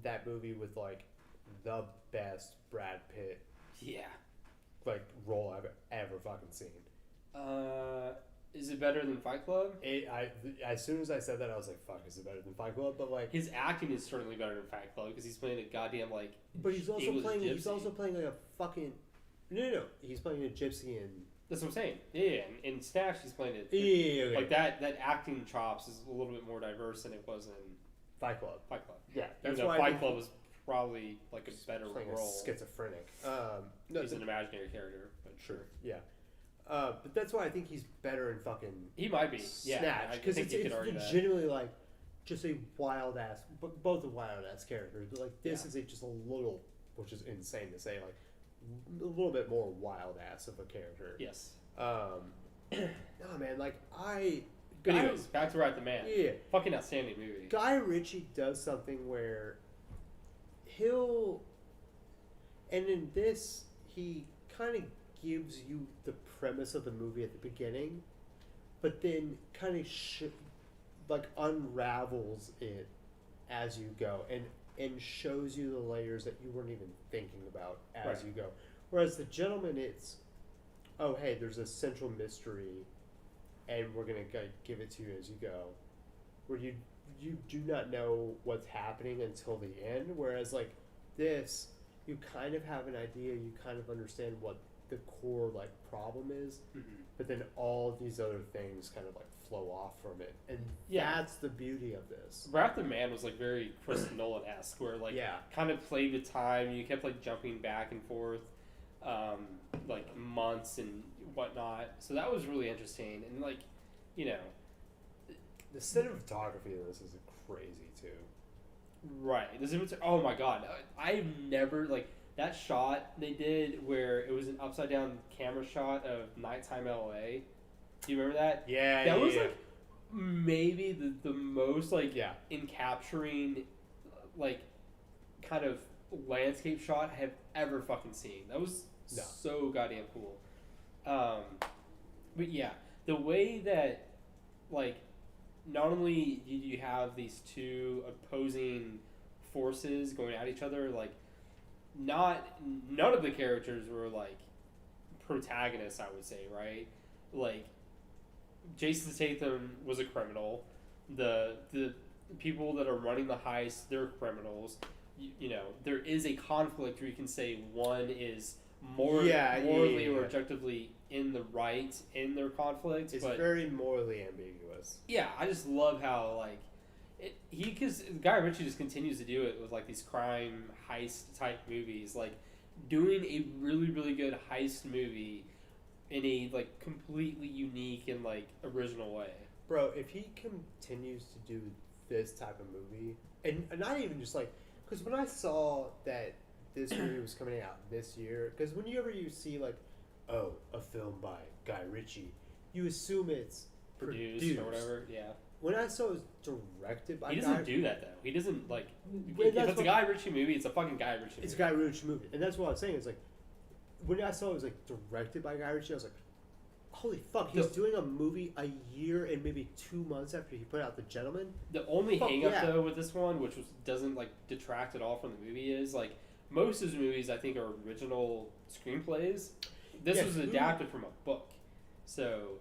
that movie with like the best Brad Pitt Yeah. like role I've ever fucking seen. Is it better than Fight Club? As soon as I said that, I was like, "Fuck, is it better than Fight Club?" But like, His acting is certainly better than Fight Club because he's playing a goddamn like. but he's also English playing. He's gypsy. also playing like a fucking. No. He's playing a gypsy in. That's what I'm saying. Yeah, and in Snatch he's playing it. Yeah. Like that acting chops is a little bit more diverse than it was in Fight Club. Fight Club. Yeah, Even that's though why I Fight think Club was probably like a better playing role. a schizophrenic. No, He's an imaginary character, but sure, yeah. But that's why I think he's better in fucking he might be. Yeah, Snatch, I because think it's you could argue that. legitimately like just a wild ass, both a wild ass characters. But like this Yeah. is just a little, which is insane to say, like a little bit more wild ass of a character. Yes. No man, like But anyways, back to Right the Man. Yeah. Fucking outstanding movie. Guy Ritchie does something where he'll, and in this he kind of gives you the premise of the movie at the beginning, but then kind of like unravels it as you go and shows you the layers that you weren't even thinking about as Right. you go. Whereas The Gentleman, it's, oh hey, there's a central mystery, and we're gonna give it to you as you go. Where you you do not know what's happening until the end. Whereas like this, you kind of have an idea. You kind of understand what the core like problem is, but then all these other things kind of like flow off from it, and that's the beauty of this. Wrath of Man was like very Chris Nolan-esque, where like kind of played with time. You kept like jumping back and forth, like months and whatnot. So that was really interesting, and like, you know, the cinematography in this is crazy too. Right. Oh my god, I've never like. That shot they did where it was an upside down camera shot of nighttime LA. Do you remember that? Yeah, that was like maybe the most like in capturing like kind of landscape shot I have ever fucking seen. That was so goddamn cool. But yeah, the way that like not only did you have these two opposing forces going at each other, like none of the characters were like protagonists, I would say, right? Like Jason Statham was a criminal. The people that are running the heist, they're criminals. You know, there is a conflict where you can say one is morally or objectively in the right in their conflict. It's but very morally ambiguous. Yeah, I just love how like because Guy Ritchie just continues to do it with like these crime heist type movies, like doing a really really good heist movie in a like completely unique and like original way. Bro, if he continues to do this type of movie, and not even just like, because when I saw that this movie was coming out this year, because whenever you see like, oh, a film by Guy Ritchie, you assume it's produced or whatever. Yeah. When I saw it was directed by He doesn't do that, though. He doesn't, like... If it's a Guy Ritchie movie, it's a fucking Guy Ritchie movie. It's a Guy Ritchie movie. And that's what I was saying. It's like, when I saw it was, like, directed by Guy Ritchie, I was like, holy fuck, he's doing a movie a year and maybe 2 months after he put out The Gentleman? The only hang-up, though, with this one, which doesn't, like, detract at all from the movie is, like, most of his movies, I think, are original screenplays. This was adapted from a book. So...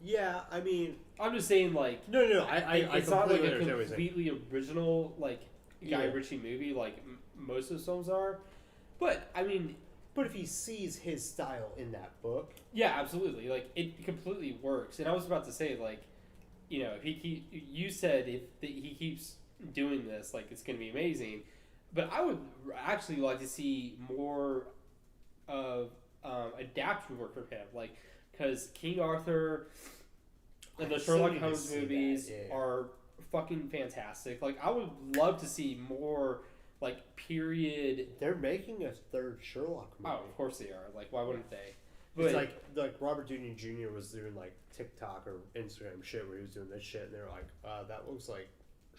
Yeah, I mean... I'm just saying, like... No, it's not like a completely original, like, Guy Ritchie movie like most of his films are. But, I mean... But if he sees his style in that book... Yeah, absolutely. Like, it completely works. And I was about to say, like, you know, if you said if he keeps doing this, like, it's going to be amazing. But I would actually like to see more of adapted work from him. Like... Because King Arthur and the Sherlock Holmes movies are fucking fantastic. Like, I would love to see more, like, period... They're making a third Sherlock movie. Oh, of course they are. Like, why wouldn't they? But it's like Robert Downey Jr. was doing, like, TikTok or Instagram shit where he was doing this shit, and they were like, that looks like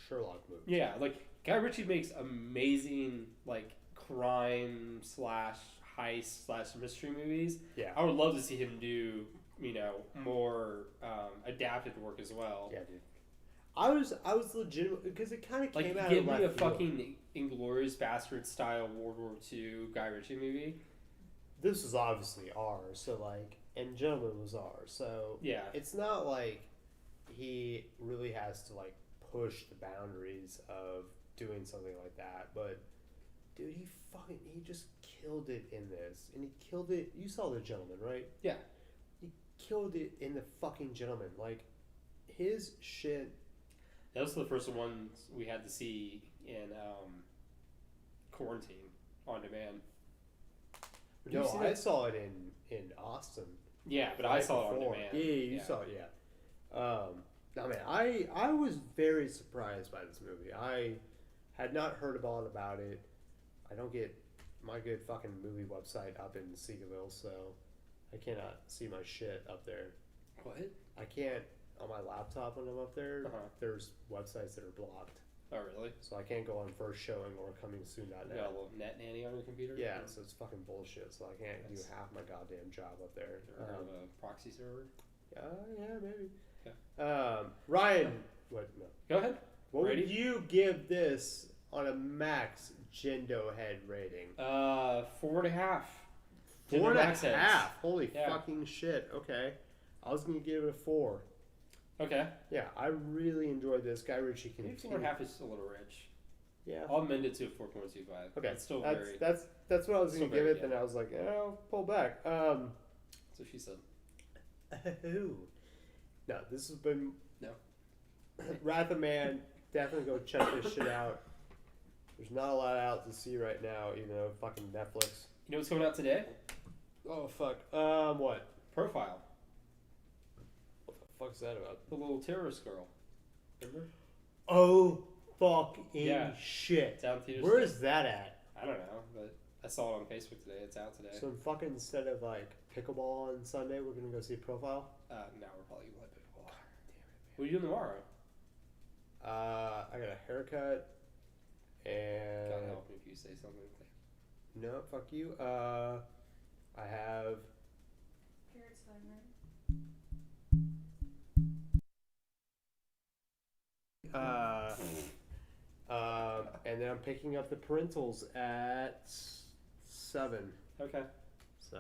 Sherlock movies. Yeah, like, Guy Ritchie makes amazing, like, crime / heist / mystery movies. Yeah, I would love to see him do, you know, more adapted work as well. Yeah, dude. I was legitimate because it kind of came out of give me a left field. fucking Inglourious Bastard style World War II Guy Ritchie movie. This was obviously ours, so like, and Gentleman was ours, so yeah, it's not like he really has to like push the boundaries of doing something like that, but. Dude, he just killed it in this. And he killed it... You saw The Gentleman, right? Yeah. He killed it in The fucking Gentleman. Like, his shit... That was the first ones we had to see in quarantine on demand. No, I saw it in Austin. Yeah, but I saw it on demand. Yeah, you saw it, yeah. I mean, I was very surprised by this movie. I had not heard a lot about it. I don't get my good fucking movie website up in Seagoville, so I cannot see my shit up there. What? I can't, on my laptop when I'm up there, there's websites that are blocked. Oh, really? So I can't go on First Showing or ComingSoon.net. You got a little net nanny on your computer? Yeah, so it's fucking bullshit, so I can't do half my goddamn job up there. Or have a proxy server? Yeah, maybe. Yeah. Ryan, what? No. Go ahead. What would you give this on a max Gendo head rating? 4.5. 4.5. Holy fucking shit. Okay. I was going to give it a 4. Okay. Yeah, I really enjoyed this. Guy Ritchie Maybe continued. 4.5 is a little rich. Yeah. I'll amend it to a 4.25. Okay. It's still that's, very. that's what I was still gonna give very it. Then I was like, I'll pull back. So she said. Who? No, this has been No. Wrath of Man. Definitely go check this shit out. There's not a lot out to see right now, even though fucking Netflix. You know what's coming out today? Oh fuck. What? Profile. What the fuck's that about? The little terrorist girl. Remember? Oh fucking Yeah. shit. It's out in theaters Where today. is that at? I don't know, but I saw it on Facebook today. It's out today. So fucking instead of like pickleball on Sunday, we're gonna go see Profile. No, we're probably gonna play pickleball. What are you doing tomorrow? I got a haircut and God help me if you say something. no, fuck you. I have Carrot's time, right? and then I'm picking up the parentals at 7. Okay. So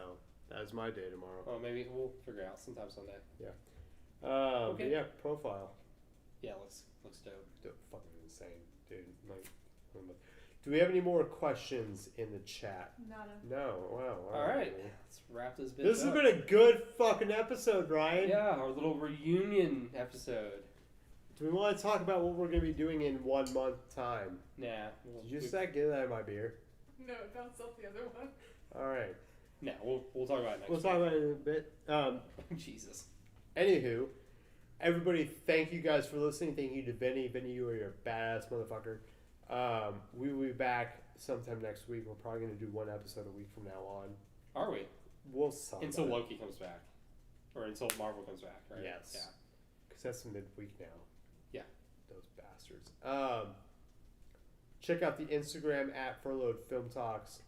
that's my day tomorrow. Well, maybe we'll figure it out sometime Sunday. But Okay. yeah, Profile. Yeah, looks dope. Fucking insane, dude. Like, do we have any more questions in the chat? Nada. No. Wow. All right, man. let's wrap this bitch This has up. been a good fucking episode, Ryan. Yeah, our little reunion episode. Do we want to talk about what we're going to be doing in 1 month time? Nah. Did you say get that out of my beer? No, it bounced off the other one. All right. Nah, we'll talk about it next We'll week. talk about it in a bit. Jesus. Anywho, everybody, thank you guys for listening. Thank you to Benny. Benny, you are a badass motherfucker. We will be back sometime next week. We're probably going to do 1 episode a week from now on. Are we? We'll talk Until about it. Loki comes back. Or until Marvel comes back, right? Yes. Yeah. Because that's midweek now. Yeah. Those bastards. Check out the Instagram at Furloughed Film Talks,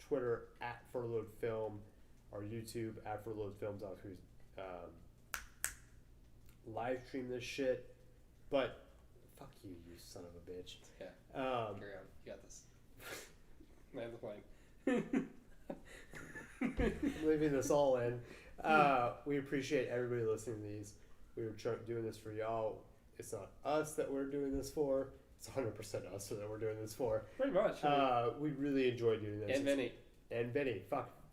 Twitter at Furloughed Film, or YouTube at Furloughed Film Talks. Who's live stream this shit, but fuck you, you son of a bitch. Yeah. Carry on. You got this. Land the plane. I'm leaving this all in. We appreciate everybody listening to these. We were doing this for y'all. It's not us that we're doing this for. It's 100% us that we're doing this for. Pretty much. We really enjoy doing this. And Vinny. And Vinny.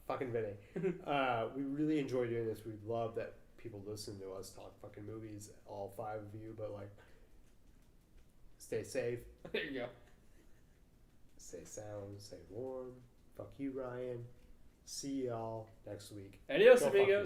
Fucking Vinny. We really enjoy doing this. We love that people listen to us talk fucking movies, all 5 of you, but like, stay safe. There you go. Stay sound. Stay warm. Fuck you, Ryan. See y'all next week. Adios, Go fuck amigos.